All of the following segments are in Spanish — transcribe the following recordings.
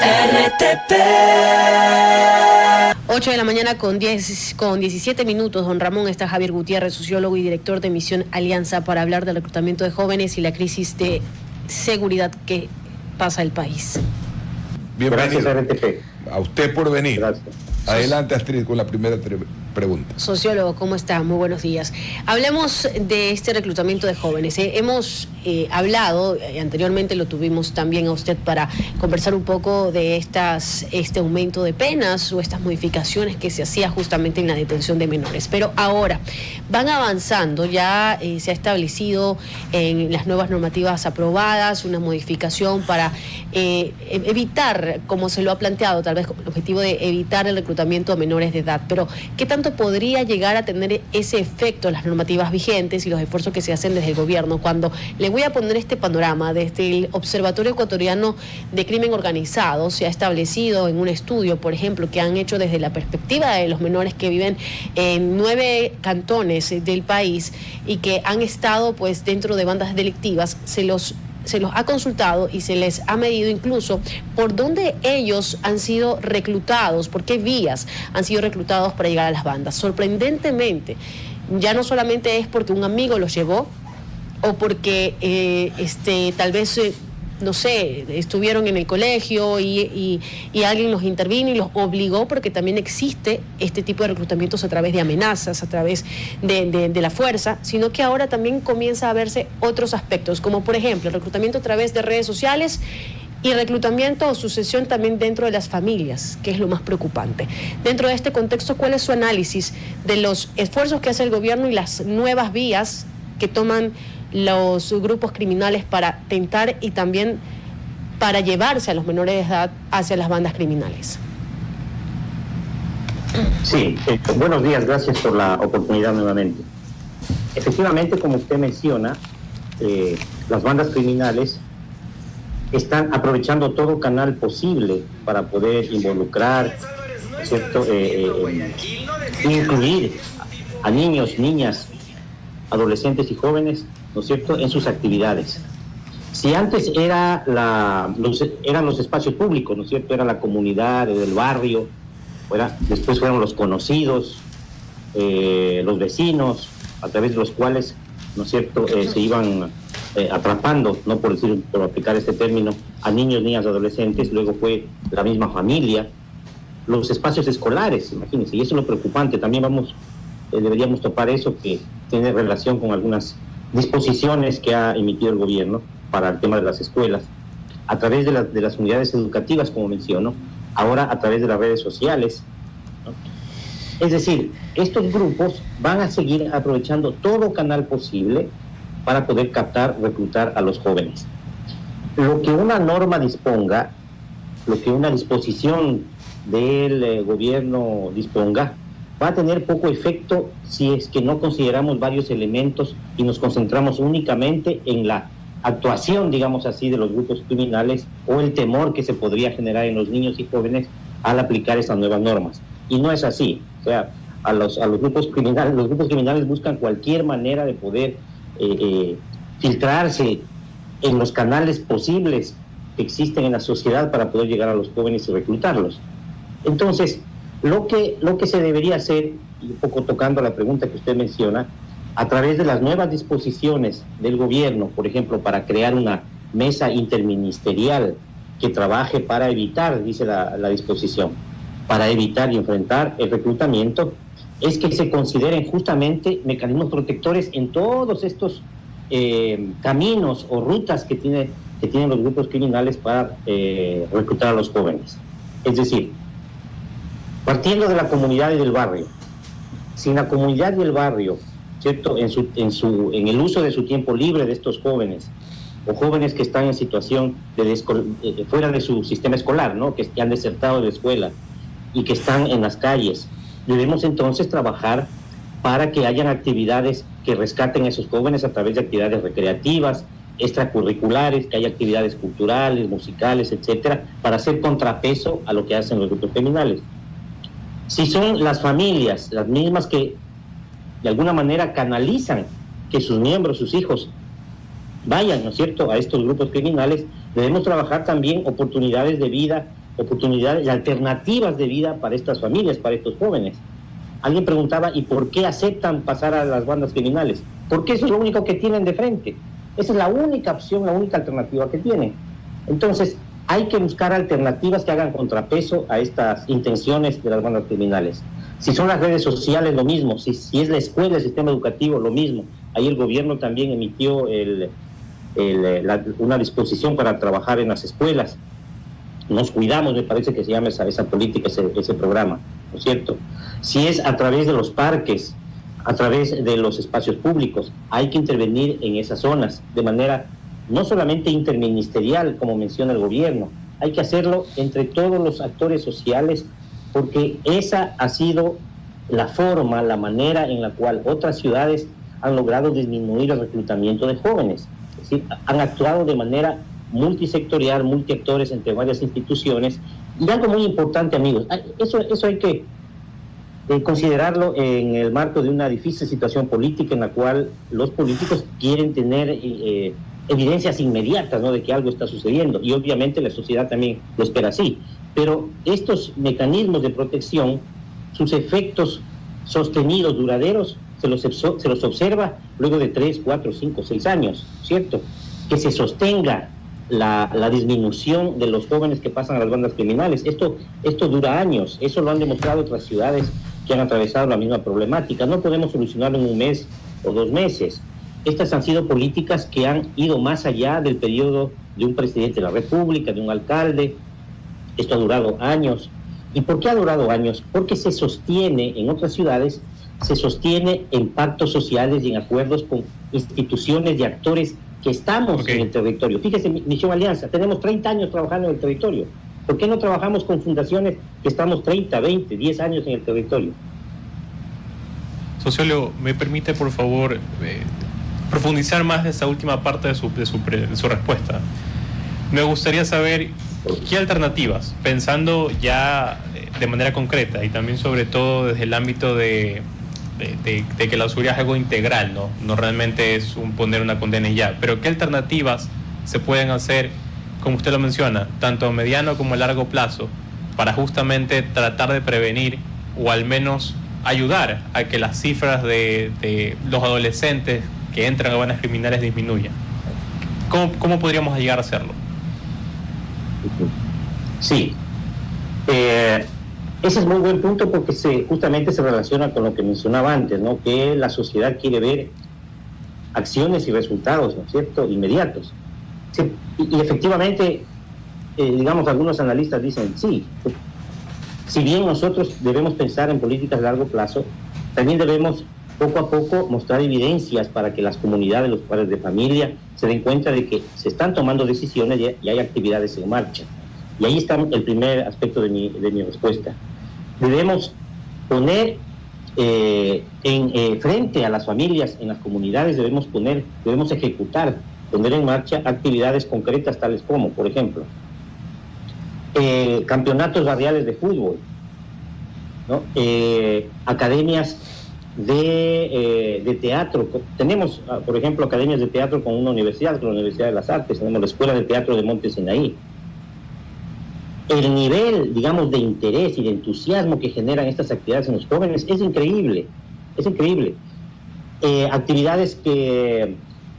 RTP. 8 de la mañana con 17 minutos. Don Ramón, está Javier Gutiérrez, sociólogo y director de Misión Alianza, para hablar del reclutamiento de jóvenes y la crisis de seguridad que pasa el país. Bienvenido. Gracias, RTP. A usted por venir. Gracias. Adelante, Astrid, con la primera pregunta. Sociólogo, ¿cómo está? Muy buenos días. Hablemos de este reclutamiento de jóvenes. Hemos hablado, anteriormente lo tuvimos también a usted para conversar un poco de este aumento de penas o estas modificaciones que se hacía justamente en la detención de menores. Pero ahora van avanzando, ya se ha establecido en las nuevas normativas aprobadas una modificación para evitar, como se lo ha planteado, tal vez con el objetivo de evitar el reclutamiento a menores de edad. Pero ¿qué tanto podría llegar a tener ese efecto las normativas vigentes y los esfuerzos que se hacen desde el gobierno? Cuando le voy a poner este panorama, desde el Observatorio Ecuatoriano de Crimen Organizado se ha establecido en un estudio, por ejemplo, que han hecho desde la perspectiva de los menores que viven en 9 cantones del país y que han estado pues dentro de bandas delictivas, se los ha consultado y se les ha medido incluso por dónde ellos han sido reclutados, por qué vías han sido reclutados para llegar a las bandas. Sorprendentemente, ya no solamente es porque un amigo los llevó o porque tal vez no sé, estuvieron en el colegio y alguien los intervino y los obligó, porque también existe este tipo de reclutamientos a través de amenazas, a través de la fuerza, sino que ahora también comienza a verse otros aspectos, como por ejemplo el reclutamiento a través de redes sociales y reclutamiento o sucesión también dentro de las familias, que es lo más preocupante. Dentro de este contexto, ¿cuál es su análisis de los esfuerzos que hace el gobierno y las nuevas vías que toman los grupos criminales para tentar y también para llevarse a los menores de edad hacia las bandas criminales? Sí, buenos días, gracias por la oportunidad nuevamente. Efectivamente, como usted menciona, las bandas criminales están aprovechando todo canal posible para poder involucrar, ¿cierto? Incluir a niños, niñas, adolescentes y jóvenes, ¿no es cierto?, en sus actividades. Si antes eran los espacios públicos, ¿no es cierto?, era la comunidad, el barrio, después fueron los conocidos, los vecinos, a través de los cuales, ¿no es cierto?, se iban atrapando, no por aplicar este término, a niños, niñas, adolescentes. Luego fue la misma familia, los espacios escolares, imagínense, y eso es lo preocupante. También deberíamos topar eso, que tiene relación con algunas disposiciones que ha emitido el gobierno para el tema de las escuelas, a través de las unidades educativas, como menciono, ahora a través de las redes sociales, ¿no? Es decir, estos grupos van a seguir aprovechando todo canal posible para poder captar, reclutar a los jóvenes. Lo que una norma disponga, lo que una disposición del gobierno disponga, va a tener poco efecto si es que no consideramos varios elementos y nos concentramos únicamente en la actuación, digamos así, de los grupos criminales o el temor que se podría generar en los niños y jóvenes al aplicar estas nuevas normas. Y no es así. O sea, a los grupos criminales buscan cualquier manera de poder filtrarse en los canales posibles que existen en la sociedad para poder llegar a los jóvenes y reclutarlos. Entonces, lo que se debería hacer, y un poco tocando la pregunta que usted menciona, a través de las nuevas disposiciones del gobierno, por ejemplo, para crear una mesa interministerial que trabaje para evitar, dice la disposición, para evitar y enfrentar el reclutamiento, es que se consideren justamente mecanismos protectores en todos estos caminos o rutas que tienen los grupos criminales para reclutar a los jóvenes. Es decir, partiendo de la comunidad y del barrio, si en la comunidad y el barrio, ¿cierto?, en el uso de su tiempo libre de estos jóvenes, o jóvenes que están en situación fuera de su sistema escolar, ¿no?, que han desertado de escuela y que están en las calles, debemos entonces trabajar para que hayan actividades que rescaten a esos jóvenes a través de actividades recreativas, extracurriculares, que haya actividades culturales, musicales, etcétera, para hacer contrapeso a lo que hacen los grupos criminales. Si son las familias las mismas que de alguna manera canalizan que sus miembros, sus hijos, vayan, ¿no es cierto?, a estos grupos criminales, debemos trabajar también oportunidades de vida oportunidades y alternativas de vida para estas familias, para estos jóvenes. Alguien preguntaba, ¿y por qué aceptan pasar a las bandas criminales? Porque eso es lo único que tienen de frente. Esa es la única opción, la única alternativa que tienen. Entonces, hay que buscar alternativas que hagan contrapeso a estas intenciones de las bandas criminales. Si son las redes sociales, lo mismo. Si es la escuela, el sistema educativo, lo mismo. Ahí el gobierno también emitió una disposición para trabajar en las escuelas. Nos cuidamos, me parece que se llama esa política, ese programa, ¿no es cierto? Si es a través de los parques, a través de los espacios públicos, hay que intervenir en esas zonas de manera no solamente interministerial, como menciona el gobierno, hay que hacerlo entre todos los actores sociales, porque esa ha sido la forma, la manera en la cual otras ciudades han logrado disminuir el reclutamiento de jóvenes. Es decir, han actuado de manera multisectorial, multiactores entre varias instituciones. Y algo muy importante, amigos, eso hay que considerarlo en el marco de una difícil situación política en la cual los políticos quieren tener evidencias inmediatas, ¿no?, de que algo está sucediendo, y obviamente la sociedad también lo espera así. Pero estos mecanismos de protección, sus efectos sostenidos, duraderos, se los observa luego de 3, 4, 5, 6 años, ¿cierto? Que se sostenga la disminución de los jóvenes que pasan a las bandas criminales. Esto dura años, eso lo han demostrado otras ciudades que han atravesado la misma problemática. No podemos solucionarlo en un mes o 2 meses. Estas han sido políticas que han ido más allá del periodo de un presidente de la República, de un alcalde. Esto ha durado años. ¿Y por qué ha durado años? Porque se sostiene en otras ciudades, se sostiene en pactos sociales y en acuerdos con instituciones y actores que estamos en el territorio. Fíjese, Misión Alianza, tenemos 30 años trabajando en el territorio. ¿Por qué no trabajamos con fundaciones que estamos 30, 20, 10 años en el territorio? Sociólogo, ¿me permite, por favor, profundizar más de esa última parte de su respuesta? Me gustaría saber qué alternativas, pensando ya de manera concreta y también sobre todo desde el ámbito de que la seguridad es algo integral, no realmente es poner una condena y ya, pero qué alternativas se pueden hacer, como usted lo menciona, tanto a mediano como a largo plazo, para justamente tratar de prevenir o al menos ayudar a que las cifras de los adolescentes que entran a bandas criminales disminuyan. ¿Cómo podríamos llegar a hacerlo? Sí, ese es muy buen punto porque justamente se relaciona con lo que mencionaba antes, ¿no? Que la sociedad quiere ver acciones y resultados, ¿no es cierto?, inmediatos. Sí, y efectivamente, digamos, algunos analistas dicen, sí, si bien nosotros debemos pensar en políticas a largo plazo, también debemos poco a poco mostrar evidencias para que las comunidades, los padres de familia, se den cuenta de que se están tomando decisiones y hay actividades en marcha. Y ahí está el primer aspecto de mi respuesta. Debemos poner frente a las familias, en las comunidades, debemos ejecutar, poner en marcha actividades concretas tales como, por ejemplo, campeonatos barriales de fútbol, ¿no? Academias de teatro. Tenemos, por ejemplo, academias de teatro con una universidad, con la Universidad de las Artes, tenemos la Escuela de Teatro de Monte Sinaí. El nivel, digamos, de interés y de entusiasmo que generan estas actividades en los jóvenes es increíble, es increíble. Actividades que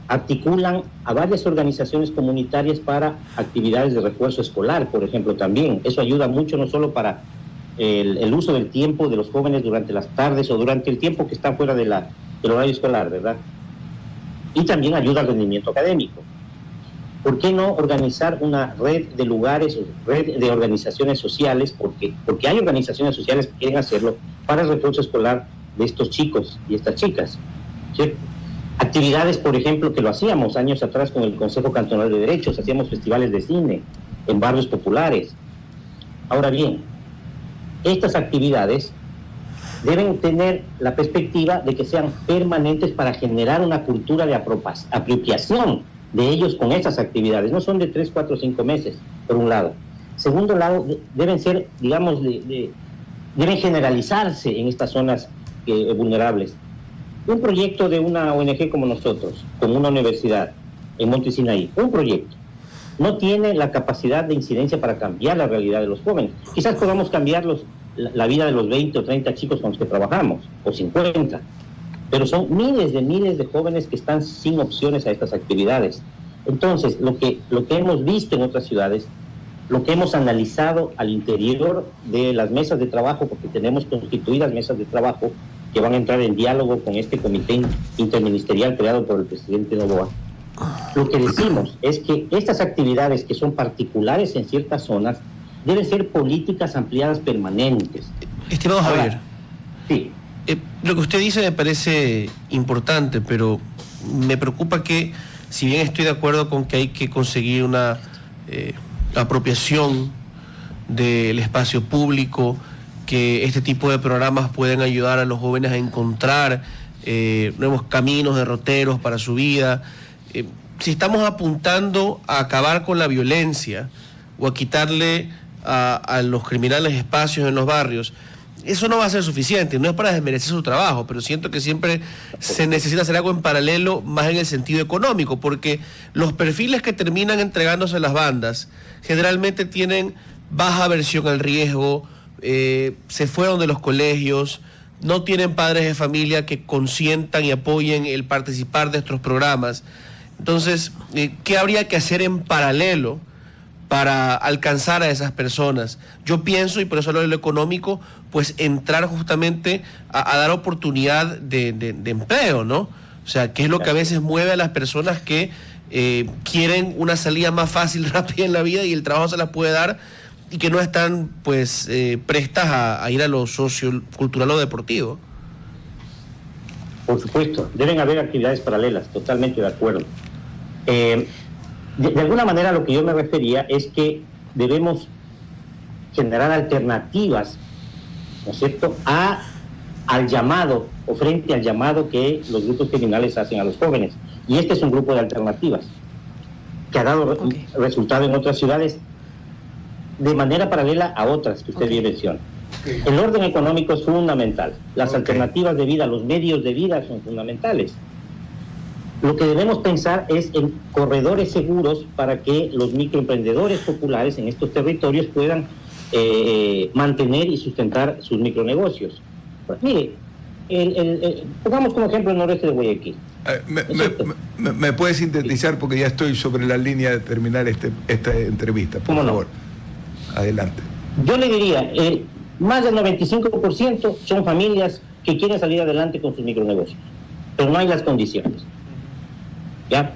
articulan a varias organizaciones comunitarias para actividades de refuerzo escolar, por ejemplo, también. Eso ayuda mucho, no solo para el uso del tiempo de los jóvenes durante las tardes o durante el tiempo que están fuera del horario escolar, ¿verdad? Y también ayuda al rendimiento académico. ¿Por qué no organizar una red de lugares, red de organizaciones sociales? Porque hay organizaciones sociales que quieren hacerlo para el refuerzo escolar de estos chicos y estas chicas, ¿cierto? Actividades, por ejemplo, que lo hacíamos años atrás con el Consejo Cantonal de Derechos, hacíamos festivales de cine en barrios populares. Ahora bien, estas actividades deben tener la perspectiva de que sean permanentes para generar una cultura de apropiación de ellos con estas actividades. No son de 3, 4, 5 meses, por un lado. Segundo lado, deben ser, digamos, deben generalizarse en estas zonas vulnerables. Un proyecto de una ONG como nosotros, con una universidad en Monte Sinaí, un proyecto, no tiene la capacidad de incidencia para cambiar la realidad de los jóvenes. Quizás podamos cambiar la vida de los 20 o 30 chicos con los que trabajamos, o 50, pero son miles de jóvenes que están sin opciones a estas actividades. Entonces, lo que hemos visto en otras ciudades, lo que hemos analizado al interior de las mesas de trabajo, porque tenemos constituidas mesas de trabajo que van a entrar en diálogo con este comité interministerial creado por el presidente Noboa, lo que decimos es que estas actividades que son particulares en ciertas zonas deben ser políticas ampliadas permanentes. Estimado Javier, sí. Lo que usted dice me parece importante, pero me preocupa que, si bien estoy de acuerdo con que hay que conseguir una apropiación del espacio público, que este tipo de programas pueden ayudar a los jóvenes a encontrar nuevos caminos, derroteros para su vida, si estamos apuntando a acabar con la violencia o a quitarle a los criminales espacios en los barrios, eso no va a ser suficiente. No es para desmerecer su trabajo, pero siento que siempre se necesita hacer algo en paralelo, más en el sentido económico, porque los perfiles que terminan entregándose a las bandas generalmente tienen baja aversión al riesgo, se fueron de los colegios, no tienen padres de familia que consientan y apoyen el participar de estos programas. Entonces, ¿qué habría que hacer en paralelo para alcanzar a esas personas? Yo pienso, y por eso hablo de lo económico, pues entrar justamente a dar oportunidad de empleo, ¿no? O sea, ¿qué es lo que a veces mueve a las personas que quieren una salida más fácil, rápida en la vida, y el trabajo se las puede dar, y que no están pues prestas a ir a lo sociocultural o deportivo? Por supuesto, deben haber actividades paralelas, totalmente de acuerdo. De alguna manera lo que yo me refería es que debemos generar alternativas, ¿no es cierto?, al llamado o frente al llamado que los grupos criminales hacen a los jóvenes. Y este es un grupo de alternativas que ha dado resultado en otras ciudades de manera paralela a otras que usted bien menciona. El orden económico es fundamental. Las alternativas de vida, los medios de vida son fundamentales. Lo que debemos pensar es en corredores seguros para que los microemprendedores populares en estos territorios puedan mantener y sustentar sus micronegocios. Pues, mire, pongamos como ejemplo el noreste de Guayaquil. ¿Me puede sintetizar? Porque ya estoy sobre la línea de terminar esta entrevista, por favor. No. Adelante. Yo le diría, más del 95% son familias que quieren salir adelante con sus micronegocios, pero no hay las condiciones. ¿Ya?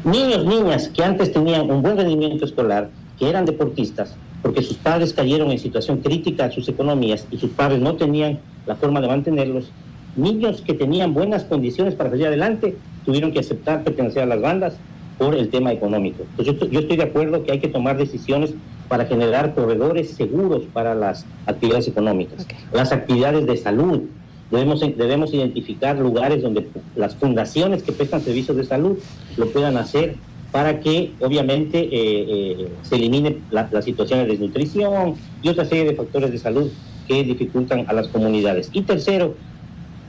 Niños, niñas que antes tenían un buen rendimiento escolar, que eran deportistas, porque sus padres cayeron en situación crítica a sus economías y sus padres no tenían la forma de mantenerlos. Niños que tenían buenas condiciones para salir adelante tuvieron que aceptar pertenecer a las bandas por el tema económico. Entonces yo estoy de acuerdo que hay que tomar decisiones para generar corredores seguros para las actividades económicas. Las actividades de salud. Debemos identificar lugares donde las fundaciones que prestan servicios de salud lo puedan hacer para que obviamente se elimine la situación de desnutrición y otra serie de factores de salud que dificultan a las comunidades. Y tercero,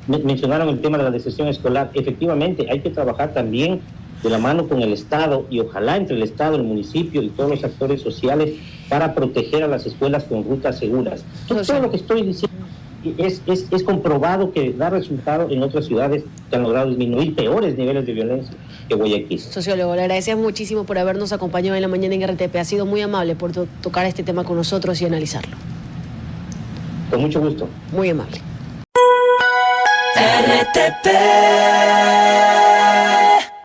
mencionaron el tema de la deserción escolar. Efectivamente, hay que trabajar también de la mano con el Estado y ojalá entre el Estado, el municipio y todos los actores sociales para proteger a las escuelas con rutas seguras. Todo lo que estoy diciendo es comprobado que da resultado en otras ciudades que han logrado disminuir peores niveles de violencia que Guayaquil. Sociólogo, le agradecemos muchísimo por habernos acompañado en la mañana en RTP. Ha sido muy amable por tocar este tema con nosotros y analizarlo. Con mucho gusto. Muy amable. RTP